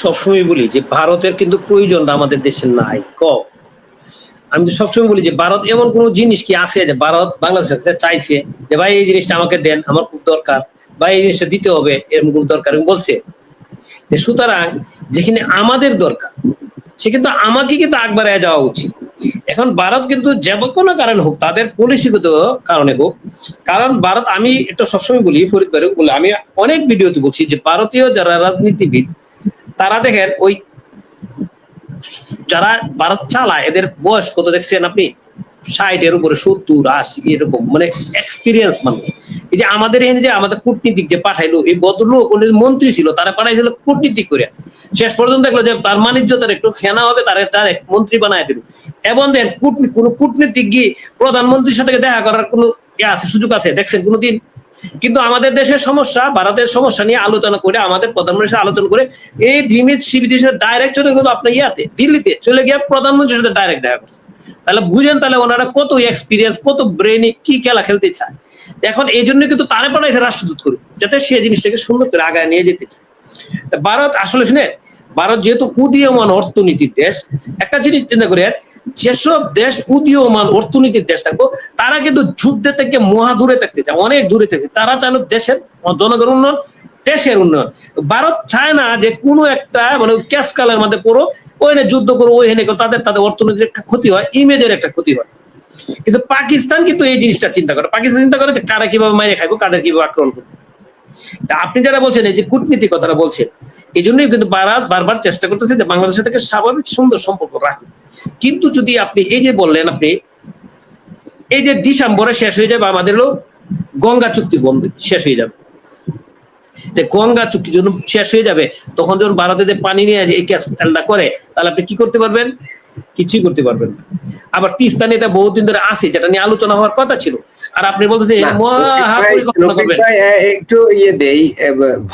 সবসময় বলি যে ভারতের কিন্তু প্রয়োজনটা আমাদের দেশে নাই কম। আমি তো সবসময় বলি যে ভারত এমন কোন জিনিস কি আছে যে ভারত বাংলাদেশের কাছে চাইছে যে ভাই এই জিনিসটা আমাকে দেন, আমার খুব দরকার, বা এই জিনিসটা দিতে হবে, এরকম খুব দরকার বলছে। সুতরাং যেখানে আমাদের দরকার সে কিন্তু আমাকে কিন্তু আগ বাড়ায় যাওয়া উচিত। এখন ভারত কিন্তু যে কোনো কারণে হোক, তাদের পলিসিগত কারণে হোক, কারণ ভারত, আমি এটা সবসময় বলি, ফরিদ ভাই বলে, আমি অনেক ভিডিওতে বলছি যে ভারতীয় যারা রাজনীতিবিদ তারা দেখেন ওই যারা ভারত চালায় এদের বয়স কত দেখছেন আপনি? 60-এর উপরে, 70-80 এরকম, মানে এক্সপিরিয়েন্স মানুষ। এই যে আমাদের এখানে যে আমাদের কূটনীতিক যে পাঠাইলো, এই ভদ্রলোক উনি মন্ত্রী ছিল, তারা পাঠাইছিল কূটনীতিক করে, শেষ পর্যন্ত দেখলো যে তার বাণিজ্যতার একটু ফেনা হবে, তারা ডাইরেক্ট মন্ত্রী বানায় দিল। এবং দেন কোন কূটনীতিক গিয়ে প্রধানমন্ত্রীর সাথে দেখা করার কোন আছে, সুযোগ আছে দেখছেন কোনোদিন? কিন্তু আমাদের দেশের সমস্যা, ভারতের সমস্যা নিয়ে আলোচনা করে, আমাদের প্রধানমন্ত্রীর সাথে আলোচনা করে এই রিমিত শিবিরের সাথে ডাইরেক্ট চলে গেল আপনার ইয়াতে, দিল্লিতে চলে গিয়ে প্রধানমন্ত্রীর সাথে ডাইরেক্ট দেখা করছে। তাহলে বুঝেন তাহলে ওনারা কত এক্সপিরিয়েন্স, কত ব্রেনে কি খেলা খেলতে চায়। এখন এই জন্য কিন্তু তারে পাঠাইছে রাষ্ট্রদূত করে, যাতে সে জিনিসটাকে সুন্দর করে আগায় নিয়ে যেতে চায়। ভারত আসলে শুনে, ভারত যেহেতু উদীয়মান অর্থনীতির দেশ, একটা জিনিস চিন্তা করে, যেসব দেশ উদীয়মান অর্থনীতির দেশ থাকবো তারা কিন্তু যুদ্ধের থেকে মহা দূরে থাকতে চায়, অনেক দূরে থাকতে, তারা চাইল দেশের জনগণ উন্নয়ন, দেশের উন্নয়ন। ভারত চায় না যে কোনো একটা মানে ক্যাশ কালের মধ্যে পড়ো, ওইখানে যুদ্ধ করো, ওইখানে তাদের অর্থনীতির একটা ক্ষতি হয়, ইমেজের একটা ক্ষতি হয়। কিন্তু পাকিস্তান কিন্তু এই জিনিসটা চিন্তা করে, পাকিস্তান চিন্তা করে যে কারা কিভাবে মাইরে খাইবো, কাদের কিভাবে আক্রমণ করবো। আপনি যারা বলছেন এই যে কূটনীতি কথাটা বলছেন, এই জন্যই কিন্তু ভারত বারবার চেষ্টা করতেছে যে বাংলাদেশের থেকে স্বাভাবিক সুন্দর সম্পর্ক রাখুন। কিন্তু যদি আপনি এই যে বললেন, আপনি এই যে ডিসেম্বরে শেষ হয়ে যাবে আমাদের গঙ্গা চুক্তি বন্ধ শেষ হয়ে যাবে, গঙ্গা চুক্তি যখন শেষ হয়ে যাবে তখন যখন ভারতে পানি নিয়ে এই ক্যাসটা করে, তাহলে আপনি কি করতে পারবেন? কিছুই করতে পারবেন না। আবার তিস্তা নিয়ে বহুদিন ধরে আছে, যেটা নিয়ে আলোচনা হওয়ার কথা ছিল, আর আপনি বলতেছেন একটু ইয়ে দেই,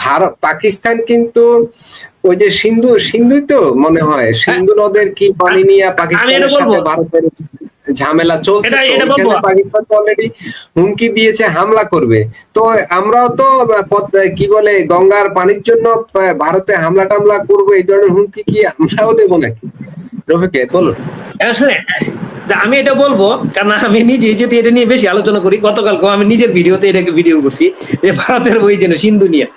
ভারত পাকিস্তান কিন্তু ওই যে সিন্ধু তো মনে হয় সিন্ধু নদের কি পানি নিয়ে পাকিস্তানের সাথে ভারতের ঝামেলা চলছে, পাকিস্তান তো অলরেডি হুমকি দিয়েছে হামলা করবে। তো আমরাও তো কি বলে গঙ্গার পানির জন্য ভারতে হামলা টামলা করবো, এই ধরনের হুমকি কি আমরাও দেবো নাকি? রফিকে বলুন। আমি এটা বলবো কারণ আমি নিজে যদি এটা নিয়ে বেশি আলোচনা করি, গতকালকে আমি নিজের ভিডিওতে এটাকে ভিডিও করছি যে ভারতের ওই যেন সিন্ধু নিয়ে।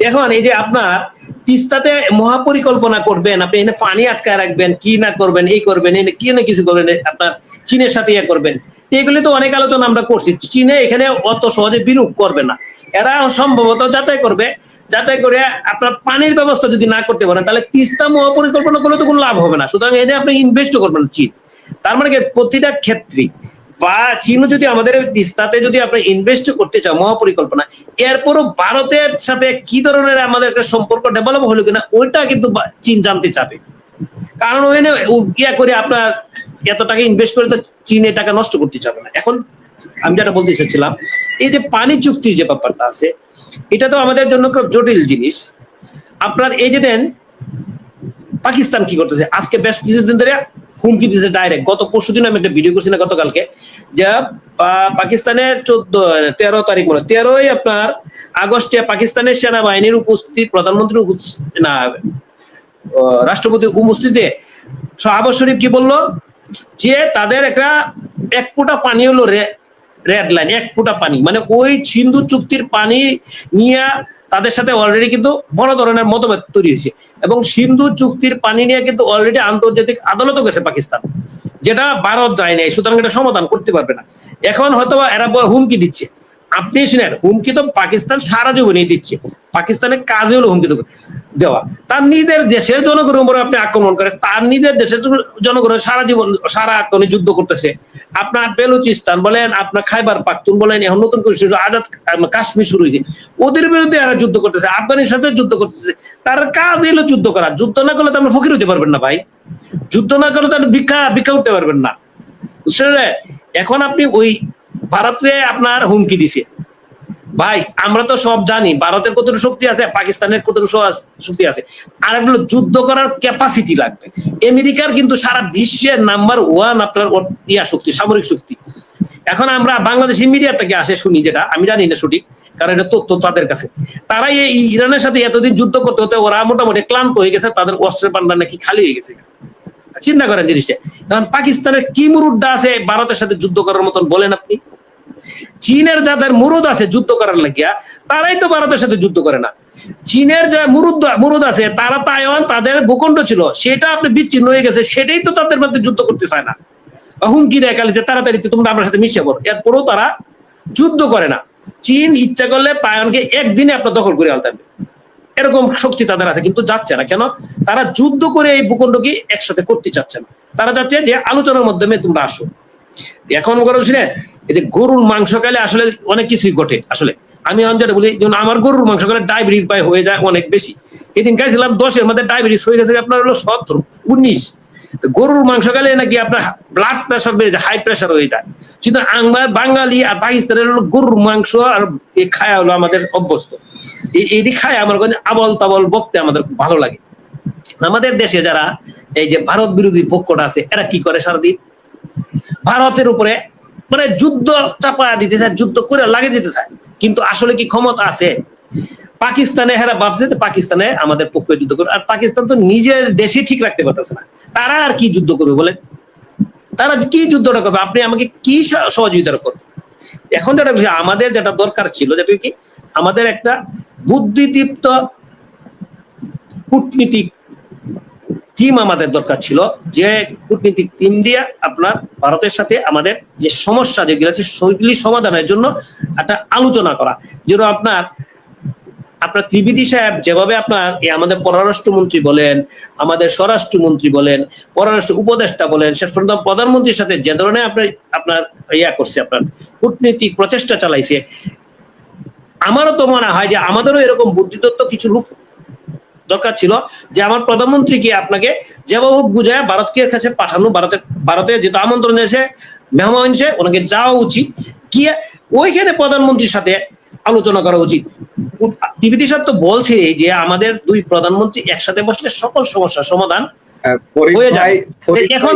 এখন এই যে আপনার তিস্তাতে মহাপরিকল্পনা করবেন, আপনি এখানে পানি আটকায় রাখবেন, কি না করবেন, এই করবেন, কি না কিছু করবেন, আপনার চীনের সাথে ইয়ে করবেন, এগুলি তো অনেক আলোচনা আমরা করছি। চীনে এখানে অত সহজে বিনিয়োগ করবে না, এরা সম্ভবত যাচাই করবে, যাচাই করে আপনার পানির ব্যবস্থা যদি না করতে পারেন তাহলে তিস্তা মহাপরিকল্পনা করলে তো কোনো লাভ হবে না। সুতরাং এই যে আপনি ইনভেস্ট করবেন চীন, তার মানে প্রতিটা ক্ষেত্রে বা চীন যদি আমাদের তিস্তাতে যদি আপনি ইনভেস্ট করতে চাও মহাপরিকল্পনা, এরপরও ভারতের সাথে কি ধরনের আমাদের একটা সম্পর্ক ডেভেলপ হলো কিনা ওইটা কিন্তু চীন জানতে চাবে। কারণ ওইখানে ইয়া করে আপনার এত টাকা ইনভেস্ট করে তো চীন এই টাকা নষ্ট করতে চাবে না। এখন আমি যেটা বলতে চাচ্ছিলাম, এই যে পানি চুক্তির যে ব্যাপারটা আছে, এটা তো আমাদের জন্য খুব জটিল জিনিস। আপনার এই যে দেন পাকিস্তান কি করতেছে, আজকে বেশ কিছুদিন ধরে হুমকি দিতেছে ডাইরেক্ট। গত পরশুদিন আমি একটা ভিডিও করছি না গতকালকে, যে পাকিস্তানের 13 তারিখ মনে 13ই আপনার আগস্টে পাকিস্তানের সেনাবাহিনীর উপস্থিতি, প্রধানমন্ত্রী না রাষ্ট্রপতির উপস্থিতিতে শাহবাজ শরীফ কি বললো, যে তাদের একটা 1 ফোঁটা পানি হলো রেড লাইন, 1 ফোঁটা পানি, মানে ওই সিন্ধু চুক্তির পানি নিয়ে তাদের সাথে অলরেডি কিন্তু বড় ধরনের মতভেদ তৈরি হয়েছে। এবং সিন্ধু চুক্তির পানি নিয়ে কিন্তু অলরেডি আন্তর্জাতিক আদালতও গেছে পাকিস্তান, যেটা ভারত যায় নাই। সুতরাং এটা সমাধান করতে পারবে না। এখন হয়তো এরা হুমকি দিচ্ছে, আপনি শুনেন, হুমকি তো পাকিস্তান সারা জীবনই দিচ্ছে, পাকিস্তানের কাজ হলো হুমকি দেওয়া। তার নিজের দেশের জনগণের উপরে আপনি আক্রমণ করে, তার নিজের দেশের জনগণের সারা জীবন সারা যুদ্ধ করতেছে। আপনার বেলুচিস্তান বলেন, আপনার খাইবার পাখতুন বলেন, এখন নতুন করে আজাদ কাশ্মীর শুরু হয়েছে, ওদের বিরুদ্ধে এরা যুদ্ধ করতেছে, আফগানের সাথে যুদ্ধ করতেছে। তার কাজ এলো যুদ্ধ করা। যুদ্ধ না করলে তো আপনি ফকির হতে পারবেন না ভাই, যুদ্ধ না করলে তো আপনি ভিক্ষা উঠতে পারবেন না, বুঝছেন? এখন আপনি ওই ভারতে আপনার হুমকি দিছে, ভাই আমরা তো সব জানি ভারতের কতটুকু শক্তি আছে, পাকিস্তানের কতটুকু শক্তি আছে, আর এগুলো যুদ্ধ করার ক্যাপাসিটি লাগবে। আমেরিকার কিন্তু সারা বিশ্বের নাম্বার 1 আপনার শক্তি, সামরিক শক্তি। এখন আমরা বাংলাদেশি মিডিয়া থেকে আসে শুনি, যেটা আমি জানি না সঠিক, কারণ এটা তথ্য তাদের কাছে। তারা এই ইরানের সাথে এতদিন যুদ্ধ করতে হতে ওরা মোটামুটি ক্লান্ত হয়ে গেছে, তাদের অস্ত্রের ভান্ডার নাকি খালি হয়ে গেছে। চিন্তা করেন জিনিসটা। কারণ পাকিস্তানের কি মুরুদটা আছে ভারতের সাথে যুদ্ধ করার মতন বলেন আপনি? চীনের যাদের মুরুদ আছে যুদ্ধ করার লাগিয়া, তারাই তো ভারতের সাথে যুদ্ধ করে না। চীনের যে মুরুদ আছে, তারা তাইওয়ান তাদের ভূখণ্ড ছিল, সেটা আপনি বিচ্ছিন্ন হয়ে গেছে, সেটাই তো তাদের মধ্যে যুদ্ধ করতে চায় না, হুমকি দেয় কালে যে তাড়াতাড়ি তোমরা আমার সাথে মিশে পড়ো। এরপরও তারা যুদ্ধ করে না। চীন ইচ্ছা করলে তাইওয়ানকে একদিনে আপনার দখল করে আনতে হবে, এরকম শক্তি তাদের আছে, কিন্তু যাচ্ছে না। কেন? তারা যুদ্ধ করে এই ভূখণ্ডকে একসাথে করতে চাচ্ছে না। তারা চাচ্ছে যে আলোচনার মাধ্যমে তোমরা আসো। এখন কথা শুনেন, এই যে গরুর মাংস খেলে আসলে অনেক কিছুই ঘটে। আসলে আমি যেটা বলি, যেমন আমার গরুর মাংস খেলে ডায়াবেটিস হয়ে যায় অনেক বেশি। এদিন খাইছিলাম 10-এর মধ্যে ডায়াবেটিস হয়ে গেছে আপনার হলো 17, 19। গরুর মাংস খেলে নাকি আপনার ব্লাড প্রেশার বেড়ে যায়, হাই প্রেশার হয়ে যায়। কিন্তু আমার বাঙালি আর পাকিস্তানের হলো গরুর মাংস আর খায়া হলো আমাদের অভ্যস্ত। এটি খায় আমার কাছে আবল তাবল বকতে আমাদের ভালো লাগে। আমাদের দেশে যারা এই যে ভারত বিরোধী পক্ষটা আছে, এরা কি করে সারাদিন ভারতের উপরে মানে যুদ্ধ চাপা দিতে চায়, যুদ্ধ করে লাগিয়ে দিতে চায়, কিন্তু আসলে কি ক্ষমতা আছে? পাকিস্তানে হেরা ভাবছে পাকিস্তানে আমাদের পক্ষে যুদ্ধ করবে, আর পাকিস্তান তো নিজের দেশে ঠিক রাখতে পারতেছে না, তারা আর কি যুদ্ধ করবে বলেন? তারা কি যুদ্ধটা করবে? আপনি আমাকে কি সহযোগিতা করবে? এখন যেটা আমাদের যেটা দরকার ছিল, যেটা কি আমাদের একটা বুদ্ধিদীপ্ত কূটনীতিক টিম আমাদের দরকার ছিল, যে কূটনীতিক টিম দিয়ে আপনার ভারতের সাথে আমাদের যে সমস্যা যেগুলো আছে সেগুলি সমাধানের জন্য একটা আলোচনা করা। যেন আপনার ত্রিবেদী সাহেব যেভাবে আপনার আমাদের পররাষ্ট্রমন্ত্রী বলেন, আমাদের স্বরাষ্ট্রমন্ত্রী বলেন, পররাষ্ট্র উপদেষ্টা বলেন, শেষ পর্যন্ত প্রধানমন্ত্রীর সাথে যে ধরনের আপনার করছে, আপনার কূটনীতিক প্রচেষ্টা চালাইছে, আমারও তো মনে হয় যে আমাদেরও এরকম বুদ্ধিদত্ত কিছু লোক দরকার ছিল, যে আমার প্রধানমন্ত্রীকে আপনাকে যেভাবে বুঝায় ভারতকে কাছে পাঠানো, ভারতে যেহেতু আমন্ত্রণ এসে মেহমান এসে ওনাকে যাওয়া উচিত, গিয়ে ওইখানে প্রধানমন্ত্রীর সাথে আলোচনা করা উচিত। ত্রিবেদী সাহেব তো বলছে যে আমাদের দুই প্রধানমন্ত্রী একসাথে বসলে সকল সমস্যার সমাধান হয়ে যায়। এখন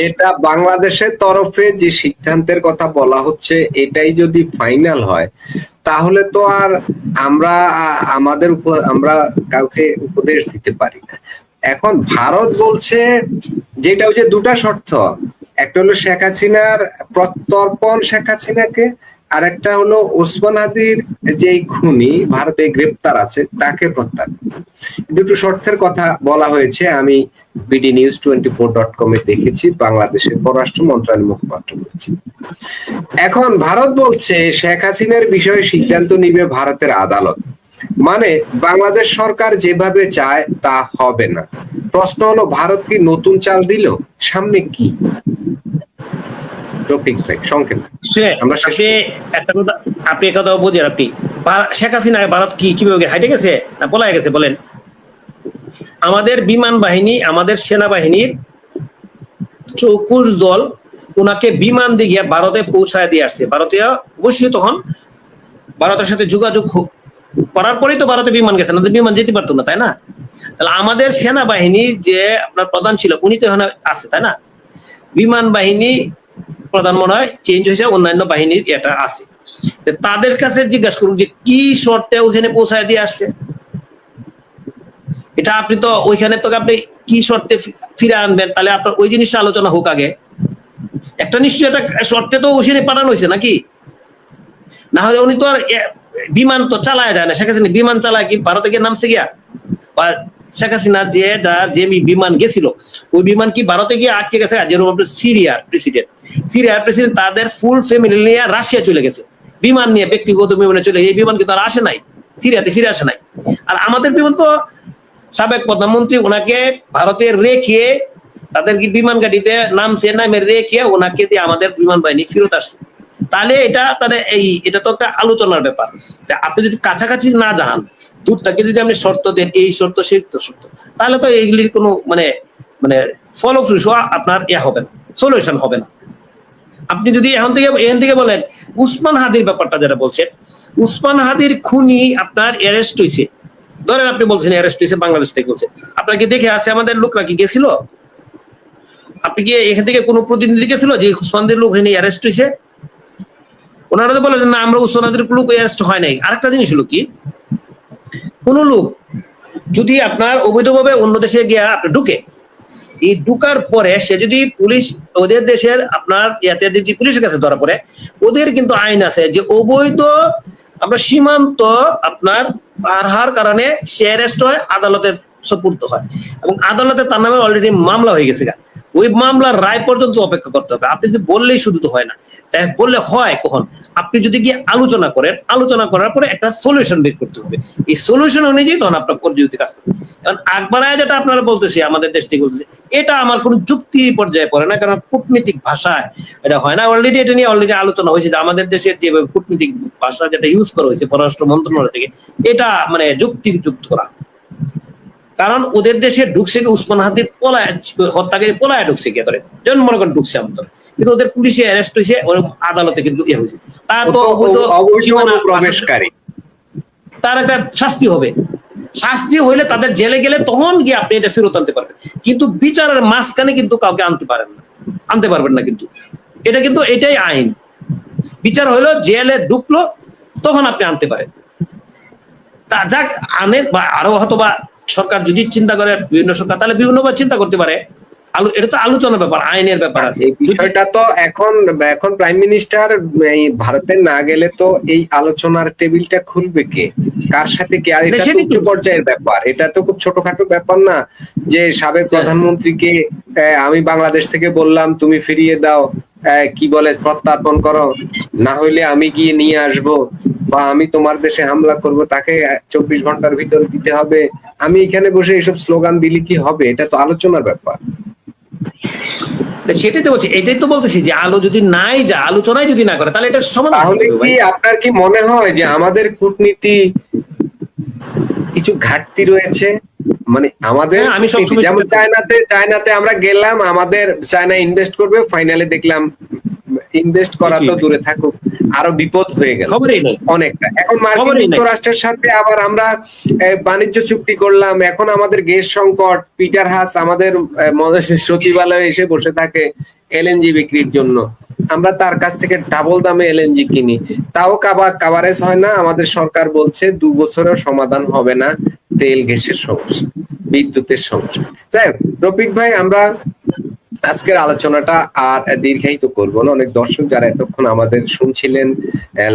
যেটা বাংলাদেশের তরফে যে সিদ্ধান্তের কথা বলা হচ্ছে, এটাই যদি ফাইনাল হয়, তাহলে তো আর আমরা কাউকে উপদেশ দিতে পারি না। এখন ভারত বলছে যেটা হচ্ছে দুটা শর্ত, একটা হলো শেখ হাসিনার প্রত্যর্পণ, শেখ হাসিনাকে, আর একটা হলো ওসমান হাদির যে খুনি ভারতে গ্রেপ্তার আছে তাকে প্রত্যার্পণ। দুটো শর্তের কথা বলা হয়েছে, আমি bdnews24.com এ দেখেছি, বাংলাদেশের পররাষ্ট্র মন্ত্রণালয়ের মুখপাত্র বলেছে। এখন ভারত বলছে শেখ হাসিনার বিষয়ে সিদ্ধান্ত নিবে ভারতের আদালত, মানে বাংলাদেশ সরকার যেভাবে চায় তা হবে না। প্রশ্ন হলো, ভারত কি নতুন চাল দিল? সামনে কি? আপনি কথা বুঝেন, আপনি শেখ হাসিনা ভারত কিভাবে হাইটে গেছে না পলায় গেছে বলেন? আমাদের বিমান বাহিনী, আমাদের সেনাবাহিনীর 24 দল ওনাকে বিমান দিয়ে ভারতে পৌঁছায় দিয়ে আসছে। ভারতীয় অবশ্যই তখন ভারতের সাথে যোগাযোগ করার পরেই তো ভারতে বিমান গেছে, না বিমান যেতে পারতো না, তাই না? তাহলে আমাদের সেনাবাহিনীর যে আপনার প্রধান ছিল উনি তো এখানে আছে, তাই না? বিমান বাহিনী প্রধান মনে হয় চেঞ্জ হয়েছে, অন্যান্য বাহিনীর এটা আছে। তাদের কাছে জিজ্ঞাসা করুন যে কি শর্তে ওইখানে পৌঁছায় দিয়ে আসছে। এটা আপনি তো ওইখানে তো আপনি কি শর্তে ফিরে আনবেন, তাহলে আপনার ওই জিনিসটা আলোচনা হোক আগে। একটা নিশ্চয়ই একটা শর্তে তো ওইখানে পাঠানো হয়েছে নাকি? না হলে উনি তো আর বিমান তো চালায় যায় না। শেখ হাসিনা বিমান চালায় কি ভারতে গিয়ে নামছে গিয়া? বা শেখ হাসিনার যে বিমান গেছিল ওই বিমান কি ভারতে গিয়ে আটকে গেছে? যেরকম আপনার সিরিয়ার প্রেসিডেন্ট তাদের ফুল ফ্যামিলি নিয়ে রাশিয়া চলে গেছে বিমান নিয়ে, ব্যক্তিগত বিমানে চলে। এই বিমান কিন্তু আর আসে নাই, সিরিয়াতে ফিরে আসে নাই। আর আমাদের বিমান তো সাবেক প্রধানমন্ত্রী ওনাকে ভারতে রেখে তাদের কি বিমান গাড়িতে নামছে, নামে রেখে ওনাকে দিয়ে আমাদের বিমান বাহিনী ফেরত আসছে। তাহলে এটা তো একটা আলোচনার ব্যাপার। আপনি যদি কাছাকাছি না যান, দূর থেকে যদি আপনি শর্ত দেন, এই শর্ত সেই শর্ত, তাহলে তো এইগুলির কোনো মানে ফলপ্রসূ আপনার হবে না, সলিউশন হবে না। আপনি যদি এখান থেকে বলেন উসমান হাদির ব্যাপারটা যেটা বলছেন, উসমান হাদির খুনি আপনার অ্যারেস্ট হয়েছে, ধরেন আপনি বলছেন অ্যারেস্ট হয়েছে বাংলাদেশ থেকে, বলছে আপনাকে দেখে আসছে আমাদের লোকরা কি গেছিল? আপনি কি এখান থেকে কোনো প্রতিনিধি গেছিল যে উসমানদের লোক এখানে অ্যারেস্ট হয়েছে? ওনারা তো বলে না আমরা উচ্চ আদালতের লোক অ্যারেস্ট হয় নাই। আরেকটা জিনিস হলো কি, কোন লোক যদি আপনার অবৈধভাবে অন্য দেশে গিয়া আপনার ঢুকে, এই ঢুকার পরে সে যদি পুলিশ ওদের দেশের আপনার ইয়াতে যদি পুলিশের কাছে ধরা পড়ে, ওদের কিন্তু আইন আছে যে অবৈধ আপনার সীমান্ত আপনার পার হওয়ার কারণে সে অ্যারেস্ট হয়, আদালতে সুপর্দ হয় এবং আদালতে তার নামে অলরেডি মামলা হয়ে গেছে। ওই মামলার রায় পর্যন্ত অপেক্ষা করতে হবে। আপনি যদি বললেই শুধু তো হয় না, তাই বললে হয় কখন, আপনি যদি গিয়ে আলোচনা করেন, আলোচনা করার পরে একটা সলিউশন বের করতে হবে। এই সলিউশন অনুযায়ী তখন আপনার পর্যায়িত কাজ করবে। কারণ আকবরায় যেটা আপনারা বলতেছি আমাদের দেশ থেকে বলতেছে, এটা আমার কোনো যুক্তি পর্যায়ে পড়ে না, কারণ কূটনীতিক ভাষায় এটা হয় না। অলরেডি এটা নিয়ে অলরেডি আলোচনা হয়েছে যে আমাদের দেশের যে কূটনীতিক ভাষা যেটা ইউজ করা হয়েছে পররাষ্ট্র মন্ত্রণালয় থেকে, এটা মানে যুক্তিযুক্ত করা। কারণ ওদের দেশে ঢুকছে কি উসমান হাদির পলায় হত্যাকারী পলায় ঢুকছে কি ধরে যেমন মনে করেন ঢুকছে আমাদের, কিন্তু ওদের পুলিশে অ্যারেস্ট হয়েছে, ওর আদালতে কিন্তু ইয়ে হয়েছে, তার তো প্রবেশকারী, তার একটা শাস্তি হবে। শাস্তি হইলে তাদের জেলে গেলে তখন গিয়ে আপনি এটা ফেরত আনতে পারবেন, কিন্তু বিচারের মাঝখানে কিন্তু কাউকে আনতে পারবেন না। কিন্তু এটা কিন্তু এটাই আইন। বিচার হইলো জেলে ঢুকলো তখন আপনি আনতে পারেন। তা যাক আনেন, বা আরো হয়তো বা সরকার যদি চিন্তা করে, বিভিন্ন সরকার তাহলে বিভিন্নভাবে চিন্তা করতে পারে। এটা তো আলোচনার ব্যাপার, আইনের ব্যাপার আছে। বিষয়টা তো এখন প্রাইম মিনিস্টার ভারতে না গেলে তো এই আলোচনার টেবিলটা খুলবে কে, কার সাথে কে? আর এটা তো উচ্চ পর্যায়ের ব্যাপার, এটা তো খুব ছোটখাটো ব্যাপার না যে সাবেক প্রধানমন্ত্রীকে আমি বাংলাদেশ থেকে বললাম তুমি ফিরিয়ে দাও, কি বলে প্রত্যার্পণ করো, না হইলে আমি গিয়ে নিয়ে আসবো, বা আমি তোমার দেশে হামলা করব, তাকে 24 ঘন্টার ভিতরে দিতে হবে। আমি এখানে বসে এইসব স্লোগান দিলে কি হবে? এটা তো আলোচনার ব্যাপার। সেটাই তো বলছি, এটাই তো বলতেছি যে যদি নাই যা আলোচনায় যদি না করে তাহলে এটা সমাধান। তাহলে কি আপনার কি মনে হয় যে আমাদের কূটনীতি কিছু ঘাটতি রয়েছে? মানে আমাদের যেমন চায়নাতে আমরা গেলাম, আমাদের চায়না ইনভেস্ট করবে, ফাইনালে দেখলাম ইনভেস্ট করা তো দূরে থাকুক, আরো বিপদ হয়ে গেল অনেকটা। এখন মার্কিন যুক্তরাষ্ট্রের সাথে আবার আমরা বাণিজ্য চুক্তি করলাম, এখন আমাদের গ্যাস সংকট। পিটার হাস আমাদের সচিবালয়ে এসে বসে থাকে এলএনজি বিক্রির জন্য, আমরা তার কাছ থেকে ডাবল দামে এলএনজি কিনি, তাও কাভারেজ হয় না। আমাদের সরকার বলছে 2 বছরেও সমাধান হবে না তেল গ্যাসের সমস্যা, বিদ্যুতের সমস্যা। যাই হোক রফিক ভাই, আমরা আজকের আলোচনাটা আর দীর্ঘায়িত করবো না। অনেক দর্শক যারা এতক্ষণ আমাদের শুনছিলেন,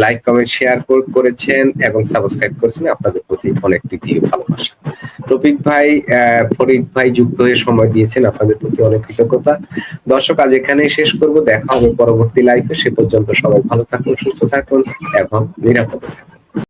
লাইক কমেন্ট শেয়ার করেছেন এবং সাবস্ক্রাইব করেছেন, আপনাদের প্রতি অনেক প্রীতি ও ভালোবাসা। রফিক ভাই, ফরিদ ভাই যুক্ত হয়ে সময় দিয়েছেন, আপনাদের প্রতি অনেক কৃতজ্ঞতা। দর্শক আজ এখানেই শেষ করব, দেখা হবে পরবর্তী লাইভে। সে পর্যন্ত সবাই ভালো থাকুন, সুস্থ থাকুন এবং নিরাপদে থাকুন।